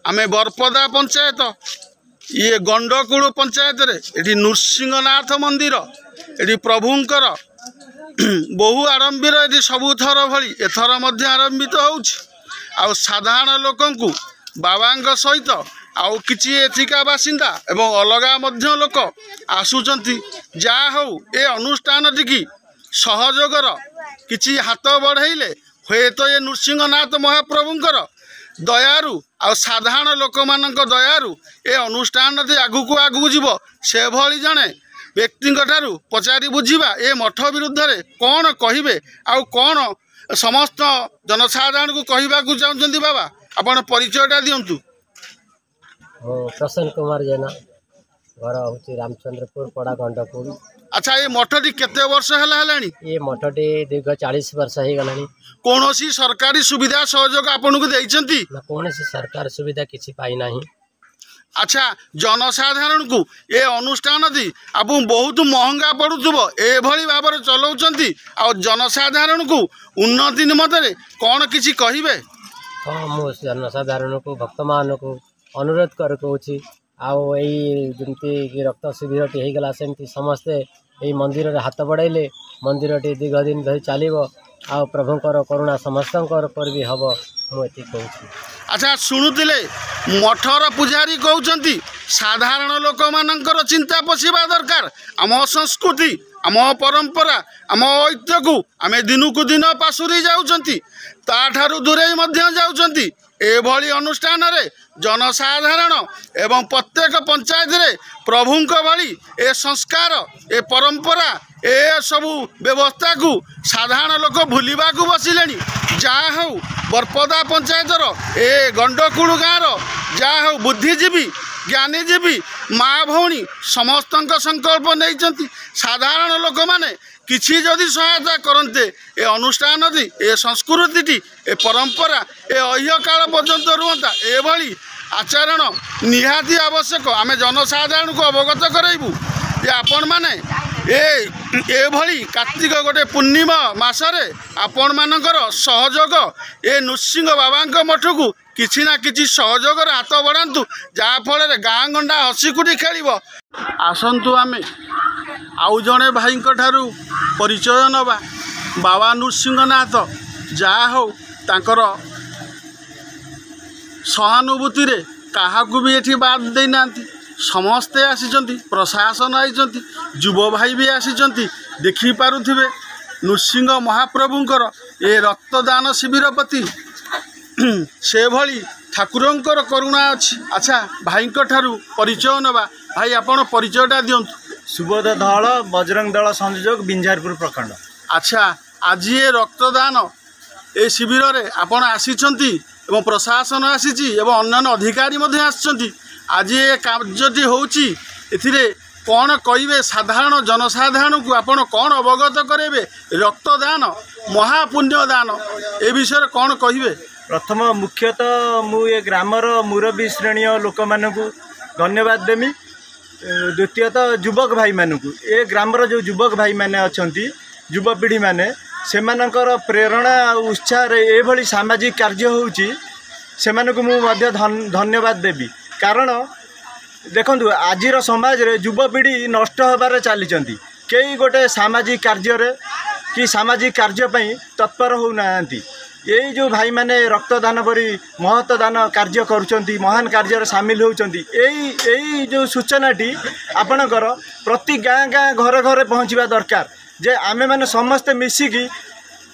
आमे बरपदा पंचायत ये गंडकूड़ पंचायत रे एठी नृसिंहनाथ मंदिर एठी प्रभुंकर बहु आरंभीर ये सबु थर भली एथर मध्य आरंभित होउछि आ साधारण लोकंकु बाबांग सहित आउ किछि एथिका बासिंदा एवं अलगा मध्य लोक आसुचंती जा हौ ए अनुष्ठान टिकी सहयोगर किछि हाथ बढ़ाइले हुए तो ये नृसिंहनाथ महाप्रभुंकर दयारु आ साधारण लोक मानक दयारु ए अनुष्ठान आगुक आगुक जीव से भली जने व्यक्ति पचारि बुझा ए मठ विरुद्ध रे कौन कहिबे आ कौन समस्त जनसाधारण को कहवाक चाहते बाबा आपण परिचयटा दिंतु। प्रसन्न कुमार जेना घर हूँ रामचंद्रपुर पड़ा गंडकूड़। अच्छा ये मठटी केते वर्ष है? ये मठटी दीर्घ 40 वर्ष हो गलानी। कौन सी सरकारी सुविधा सहयोग आपन को देइचंती? कौन सी सरकार सुविधा किसी पाई नहीं। अच्छा जनसाधारण को ये अनुष्ठान दी आप बहुत महंगा पड़ुथबो ए भली भाव चलाउचंती आ जनसाधारण को उन्नति निमंत्रे कौन किसी कहिबे? हाँ मु जनसाधारण को भक्त मान को अनुरोध कर कहूँ आमती रक्त शिविर टी होगला सेमती समस्ते यही मंदिर रे हाथ बढ़ाइले मंदिर टी दीर्घ दिन धरी चलो आ प्रभुंकर करुणा समस्त पर भी हम मुझे कहूँ। अच्छा शुणुले मठर पुजारी कहते साधारण लोक मानकर चिंता पशिबा दरकार आम संस्कृति आम परंपरा आम ऐतिह्य को आम दिन को दिन पासुरी जाउचंती ताठारु दूरे जाउचंती एभली अनुष्ठान रे जनसाधारण एवं प्रत्येक पंचायत रे प्रभुंक भली ए संस्कार ए परंपरा ए सबु व्यवस्था को साधारण लोक भूलिबा को बसिलेनी। जा हौ बरपदा पंचायतर ए गंडकूड़ गाँव जा हौ बुद्धिजीवी ज्ञानीजीवी माँ भौणी समस्त संकल्प नहीं साधारण लोक माने किसी जदि सहायता करते ए अनुष्ठान दी ए संस्कृति ए परंपरा ए ऐह्य काल पर्यंत रुहता एभली आचरण निहाती आवश्यक। आम जनसाधारण को अवगत कराइबू जे आपण माने एभली कार्तिक गोटे पूर्णिमा मासरे आपण मानकर सहयोग ए नृसिंह बाबा मठ को किसी ना किसी सहयोग हाथ बढ़ातु जहाँफल गाँ गंडा हसीकुटी खेल। आसतु आम आउ जड़े भाई परिचय नवा बाबा नृसिंहनाथ जहा हो तांकर सहानुभूति रे काहाकू भी एठी बाद देना समस्ते आसीचंती प्रशासन आईचंती युव भाई भी आसीचंती देखि पारुथिबे नृसिंह महाप्रभुंकर ए रक्तदान शिविर प्रति से भली ठाकुरंकर करुणा अच्छी। अच्छा भाई परिचय नवा भाई आपण परिचयटा दियंतु। सुबोध धल बजरंग दल संयोजक बिंझारपुर प्रखंड। अच्छा आज ये रक्तदान ए शिविर रे आपण आसीचंती एवं प्रशासन आसीची एवं अन्य अधिकारी मध्य आसीचंती आज ये कार्यटी होउची एथिरे कौन कहिबे साधारण जनसाधारण को आपण कौन अवगत करेबे रक्तदान महापुण्यदान ए विषय कौन कहिबे? प्रथम मुख्यतः मु ये ग्रामर मुरबी श्रेणी लोक मानकु धन्यवाद देमी। द्वितीयतः युवक भाई मानकु ए ग्रामर जो युवक भाई माने अछंती युवपीढ़ी माने सेमानकर प्रेरणा उत्साह एभली सामाजिक कार्य होउची सेमानकु मु मध्य धन्यवाद देबी। कारण देखंतु आजिर समाज रे युवपीढ़ी नष्ट होबार चलीचंती कई गोटे सामाजिक कार्य रे कि सामाजिक कार्य पई तत्पर हो नांती। यही जो भाई माने रक्तदान परी महत्दान कार्य करुचंती महान कार्य सामिल होचंती यही जो सूचनाटी आपणकर प्रति गाँ गाँ घर घर पहुँचवा दरकार जे आमे माने समस्ते मिसिकी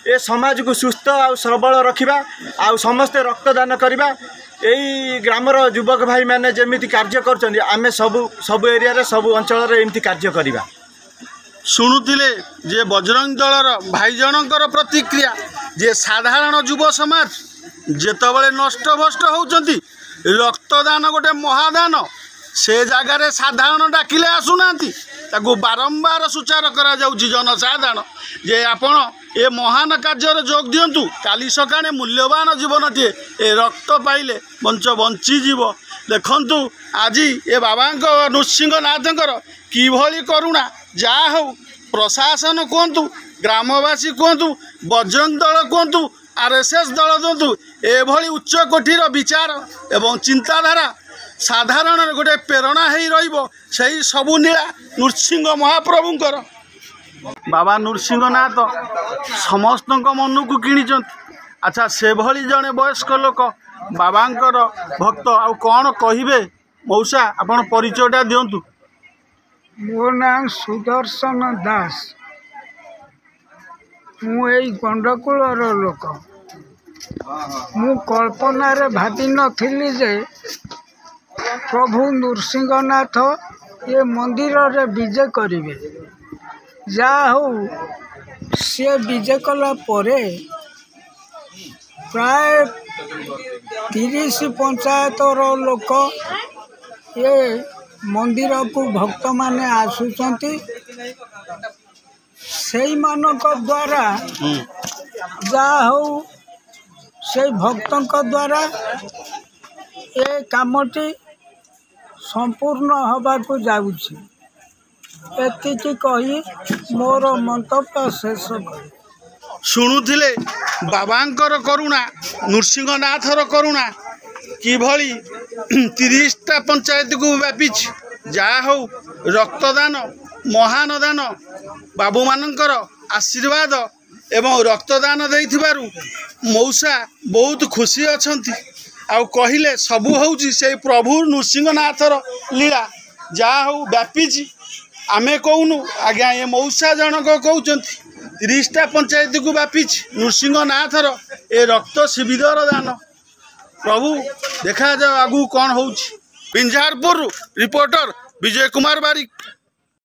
ए समाज को सुस्थ आ सबल रखिबा आ समस्ते रक्तदान करिबा। यही ग्रामर युवक भाई माने जेमिति कार्य करचंती आमे सब एरिया रे सब अंचल रे एमिति कार्य करिबा। शुणुले जे बजरंग दलर भाई जनकर प्रतिक्रिया जे साधारण युव समाज जेतबले नष्ट भष्ट होउचंती रक्तदान गोटे महादान से जगार साधारण डाकिले आसुनांती ताकू बारंबार सूचार करा जाउची जनसाधारण जे आपण ए महान कार्य जोग दियंतु काली सकाळे मूल्यवान जीवनटे ए रक्त पाइले बंच बंची जीव। देखंतु आज ए बाबांक नृसिंहनाथंकर किभली करुणा जा हो प्रशासन कहतु ग्रामवासी कहतु बजरंग दल कहतु आरएसएस दल कहतु एभली उच्च कोटीर विचार एवं चिंताधारा साधारण गोटे प्रेरणा हो रही सबू नीला नृसिंह महाप्रभुंकर बाबा नृसिंहनाथ समस्त मन को किणी। अच्छा से भली जड़े वयस्क लोक बाबांकर भक्त आउ कौन कहिबे मौसा आपण परिचयटा दियंतु। मो नाम सुदर्शन दास मु गंडकूलर लोक मु कल्पना रे भावी नथिली जे प्रभु नृसिंहनाथ ये मंदिर रे विजय करिवे। जा हो से विजय कला परे प्राय 30 पंचायतर लोक ये मंदिर को भक्त माने आसुचंती से मानक द्वारा जा हो से भक्तों द्वारा ये कामटी संपूर्ण हवा को जाउछि। एतिकी कही मोर मंतव्य शेष कर। शुणुथिले बाबांकर करुणा नृसिंहनाथर करुणा किभली 30टा पंचायत को व्यापी जा हो रक्तदान महान दान बाबू मानकर आशीर्वाद एवं रक्तदान देइथिबारु मौसा बहुत खुशी अछंती। आउ कहिले सबू होउची से प्रभु नृसिंहनाथर लीला जा हो व्यापी आमे कहूनु आज्ञा ये मौसा जनक कहउचंती 30टा पंचायत को व्यापी नृसिंहनाथर ए रक्त शिविर दान प्रभु देखा जाओ आगु कौन होउची। बिंझारपुर रिपोर्टर विजय कुमार बारिक।